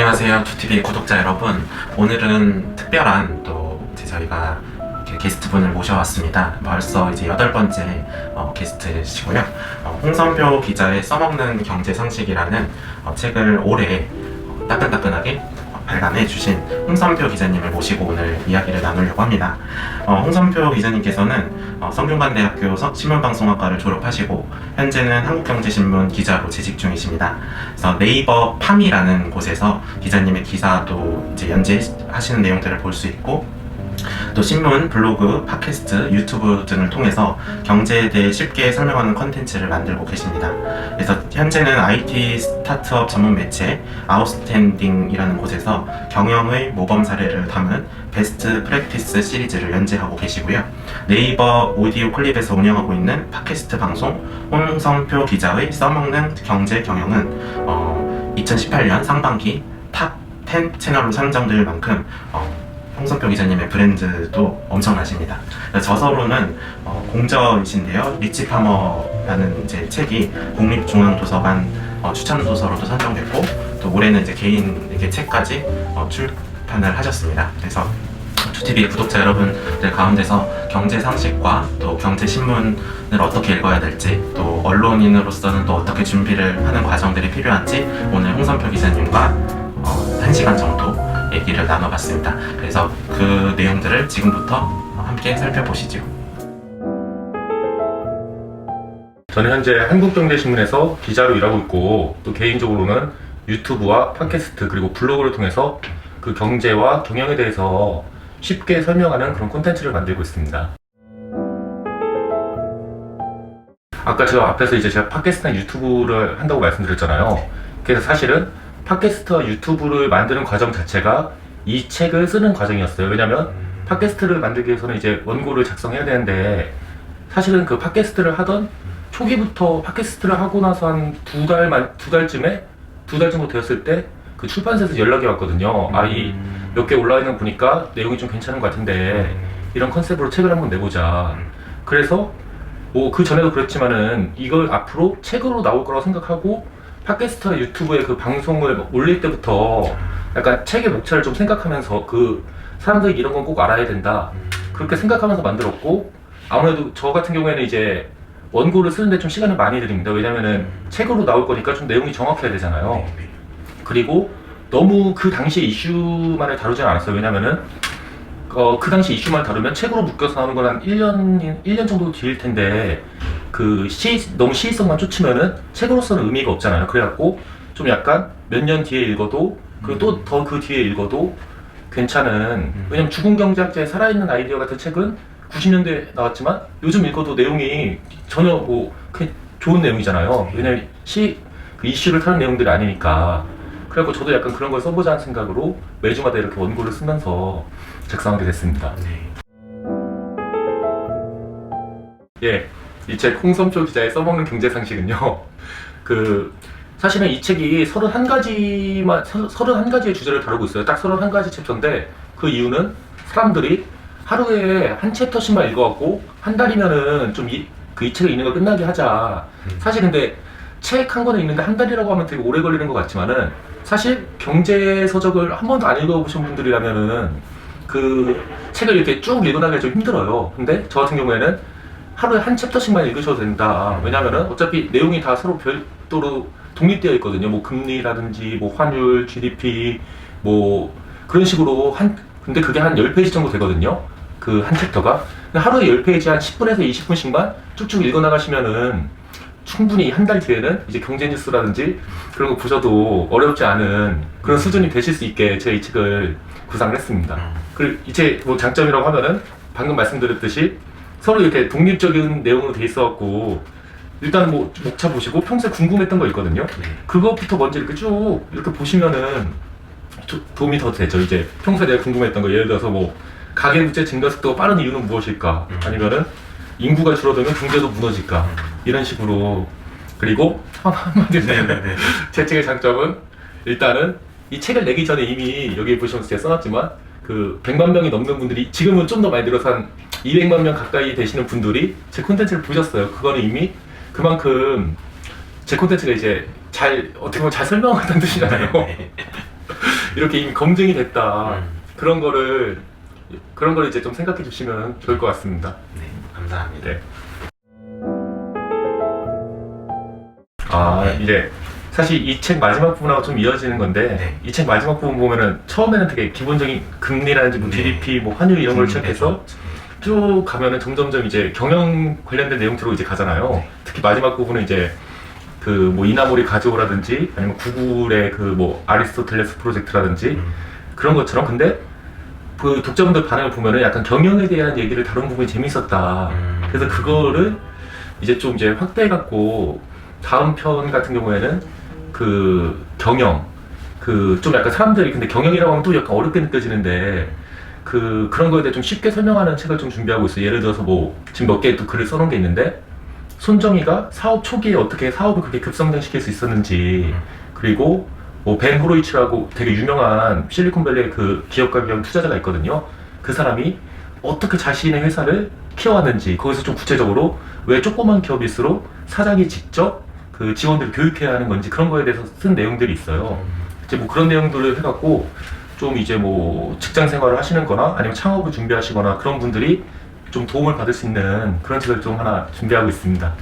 안녕하세요, 투티비 구독자 여러분. 오늘은 특별한 또 저희가 게스트분을 모셔왔습니다. 벌써 이제 8번째 게스트시고요. 홍선표 기자의 써먹는 경제상식이라는 책을 올해 따끈따끈하게 발간해 주신 홍선표 기자님을 모시고 오늘 이야기를 나누려고 합니다. 홍선표 기자님께서는 성균관대학교 신문방송학과를 졸업하시고 현재는 한국경제신문 기자로 재직 중이십니다. 그래서 네이버 팜이라는 곳에서 기자님의 기사도 이제 연재하시는 내용들을 볼 수 있고, 또 신문, 블로그, 팟캐스트, 유튜브 등을 통해서 경제에 대해 쉽게 설명하는 컨텐츠를 만들고 계십니다. 그래서 현재는 IT 스타트업 전문 매체 아웃스탠딩이라는 곳에서 경영의 모범 사례를 담은 베스트 프랙티스 시리즈를 연재하고 계시고요. 네이버 오디오 클립에서 운영하고 있는 팟캐스트 방송 홍선표 기자의 써먹는 경제 경영은 2018년 상반기 탑 10 채널로 선정될 만큼 홍선표 기자님의 브랜드도 엄청나십니다. 저서로는 공저이신데요. 리치파머라는 이제 책이 국립중앙도서관 추천도서로도 선정됐고, 또 올해는 이제 개인 이렇게 책까지 출판을 하셨습니다. 그래서 투티비 구독자 여러분들 가운데서 경제 상식과 또 경제 신문을 어떻게 읽어야 될지, 또 언론인으로서는 또 어떻게 준비를 하는 과정들이 필요한지 오늘 홍선표 기자님과 1시간 정도 얘기를 나눠봤습니다. 그래서 그 내용들을 지금부터 함께 살펴보시죠. 저는 현재 한국경제신문에서 기자로 일하고 있고, 또 개인적으로는 유튜브와 팟캐스트 그리고 블로그를 통해서 그 경제와 경영에 대해서 쉽게 설명하는 그런 콘텐츠를 만들고 있습니다. 아까 제가 앞에서 이제 제가 팟캐스트나 유튜브를 한다고 말씀드렸잖아요. 그래서 사실은 팟캐스트와 유튜브를 만드는 과정 자체가 이 책을 쓰는 과정이었어요. 왜냐면 팟캐스트를 만들기 위해서는 이제 원고를 작성해야 되는데, 사실은 그 팟캐스트를 하던 초기부터 팟캐스트를 하고 나서 한 두 달 정도 되었을 때 그 출판사에서 연락이 왔거든요. 이 몇 개 올라와 있는 거 보니까 내용이 좀 괜찮은 것 같은데 이런 컨셉으로 책을 한번 내보자. 그래서 뭐 그 전에도 그랬지만은 이걸 앞으로 책으로 나올 거라고 생각하고 팟캐스트와 유튜브에 그 방송을 올릴 때부터 약간 책의 목차를 좀 생각하면서 그 사람들이 이런 건 꼭 알아야 된다 그렇게 생각하면서 만들었고, 아무래도 저 같은 경우에는 이제 원고를 쓰는데 좀 시간을 많이 들입니다. 왜냐면은 책으로 나올 거니까 좀 내용이 정확해야 되잖아요. 그리고 너무 그 당시 이슈만을 다루진 않았어요. 왜냐면은 그 당시 이슈만 다루면 책으로 묶여서 나오는 건 한 1년 정도 뒤일 텐데, 너무 시의성만 쫓으면은 책으로서는 의미가 없잖아요. 그래갖고 좀 약간 몇 년 뒤에 읽어도, 그리고 또 더 그 뒤에 읽어도 괜찮은, 왜냐면 죽은 경제학자의 살아있는 아이디어 같은 책은 90년대에 나왔지만 요즘 읽어도 내용이 전혀 뭐 좋은 내용이잖아요. 왜냐면 그 이슈를 타는 내용들이 아니니까. 그래갖고 저도 약간 그런 걸 써보자는 생각으로 매주마다 이렇게 원고를 쓰면서 작성하게 됐습니다. 예, 이 책 홍선표 기자의 써먹는 경제상식은요, 사실은 이 책이 31가지의 주제를 다루고 있어요. 딱 31가지 챕터인데, 그 이유는 사람들이 하루에 한 챕터씩만 읽어갖고 한 달이면은 좀 이 책을 읽는 걸 끝나게 하자. 사실 근데 책 한 권을 읽는데 한 달이라고 하면 되게 오래 걸리는 것 같지만은, 사실 경제 서적을 한 번도 안 읽어보신 분들이라면은 그 책을 이렇게 쭉 읽어나가기 좀 힘들어요. 근데 저 같은 경우에는 하루에 한 챕터씩만 읽으셔도 된다. 왜냐면은 어차피 내용이 다 서로 별도로 독립되어 있거든요. 뭐 금리라든지 뭐 환율, GDP 뭐 그런 식으로 근데 그게 한 10페이지 정도 되거든요. 그 한 챕터가. 하루에 10페이지 한 10분에서 20분씩만 쭉쭉 읽어나가시면은 충분히 한 달 뒤에는 이제 경제 뉴스라든지 그런 거 보셔도 어렵지 않은 그런 수준이 되실 수 있게 제가 이 책을 구상을 했습니다. 그리고 이 책 뭐 장점이라고 하면은 방금 말씀드렸듯이 서로 이렇게 독립적인 내용으로 돼 있어갖고, 일단은 뭐 목차 보시고 평소에 궁금했던 거 있거든요. 그것부터 먼저 이렇게 쭉 이렇게 보시면은 도움이 더 되죠. 이제 평소에 내가 궁금했던 거, 예를 들어서 뭐 가계부채 증가 속도가 빠른 이유는 무엇일까? 아니면은 인구가 줄어들면 경제도 무너질까? 이런 식으로. 그리고 한마디로 제 책의 장점은, 일단은 이 책을 내기 전에 이미 여기 보시면서 제가 써놨지만 100만 명이 넘는 분들이, 지금은 좀 더 많이 늘어서 한 200만 명 가까이 되시는 분들이 제 콘텐츠를 보셨어요. 그거는 이미 그만큼 제 콘텐츠가 이제 어떻게 보면 잘 설명한다는 뜻이잖아요. 이렇게 이미 검증이 됐다. 그런 거를 이제 좀 생각해 주시면 좋을 것 같습니다. 네, 감사합니다. 네. 이제 사실 이 책 마지막 부분하고 좀 이어지는 건데 네. 이 책 마지막 부분 보면은 처음에는 되게 기본적인 금리라든지 뭐 네. GDP, 뭐 환율 이런 걸 시작해서 쭉 가면은 점점점 이제 경영 관련된 내용들로 이제 가잖아요. 네. 특히 마지막 부분은 이제 그 뭐 이나모리 가지오라든지 아니면 구글의 그 뭐 아리스토텔레스 프로젝트라든지 그런 것처럼 근데 그 독자분들 반응을 보면은 약간 경영에 대한 얘기를 다룬 부분이 재밌었다. 그래서 그거를 이제 좀 이제 확대해갖고 다음 편 같은 경우에는 그 경영 그 좀 약간 사람들이 근데 경영이라고 하면 또 약간 어렵게 느껴지는데 그런 거에 대해 좀 쉽게 설명하는 책을 좀 준비하고 있어요. 예를 들어서 뭐 지금 몇 개 또 글을 써놓은 게 있는데 손정희가 사업 초기에 어떻게 사업을 그렇게 급성장시킬 수 있었는지 그리고 뭐 벤 호로이치라고 되게 유명한 실리콘밸리의 그 기업가 겸 투자자가 있거든요. 그 사람이 어떻게 자신의 회사를 키워왔는지 거기서 좀 구체적으로 왜 조그만 기업일수록 사장이 직접 그 직원들을 교육해야 하는 건지 그런 거에 대해서 쓴 내용들이 있어요. 이제 뭐 그런 내용들을 해갖고 좀 이제 뭐 직장 생활을 하시는 거나 아니면 창업을 준비하시거나 그런 분들이 좀 도움을 받을 수 있는 그런 책을 좀 하나 준비하고 있습니다.